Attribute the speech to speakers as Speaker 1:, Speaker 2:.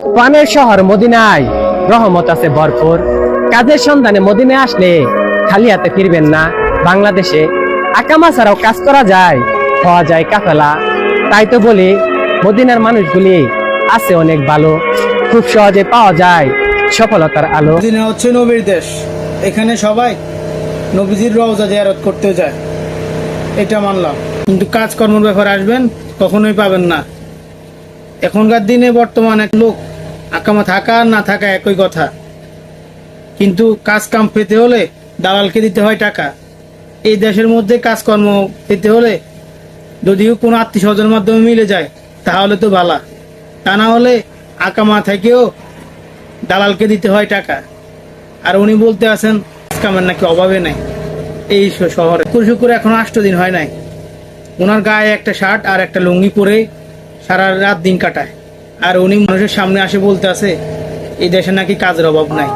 Speaker 1: পানের শহর মদিনায় রহমত আছে ভরপুর। কাজের সন্ধানে মদিনায় আসলে খালি হাতে ফিরবেন না। বাংলাদেশে আকামা ছাড়াও কাজ করা যায়, হওয়া যায় কাফেলা। তাই তো বলি মদিনার মানুষগুলি আছে অনেক ভালো, খুব সহজে পাওয়া যায় সফলতার আলো।
Speaker 2: মদিনা হচ্ছে নবীর দেশ। এখানে সবাই নবীজির রওজা জিয়ারত করতে যায়, এটা মানলাম। কিন্তু কাজকর্মের ব্যাপারে আসবেন কখনোই পাবেন না। এখনকার দিনে বর্তমানে লোক আকামা থাকা আর না থাকা একই কথা, কিন্তু কাজ কাম পেতে হলে দালালকে দিতে হয় টাকা। এই দেশের মধ্যে কাজকর্ম পেতে হলে যদিও কোনো আত্মীয় স্বজনের মাধ্যমে মিলে যায় তাহলে তো ভালা, তা না হলে আকামা থেকেও দালালকে দিতে হয় টাকা। আর উনি বলতে আছেন কামের নাকি অভাবে নাই এই শহরে। শুক্র এখন 8 দিন হয় নাই, ওনার গায়ে একটা শার্ট আর একটা লুঙ্গি পরে সারা রাত দিন কাটায়। আর উনি মানুষের সামনে আসে বলতে আছে এই দেশে নাকি কাজের অভাব নাই।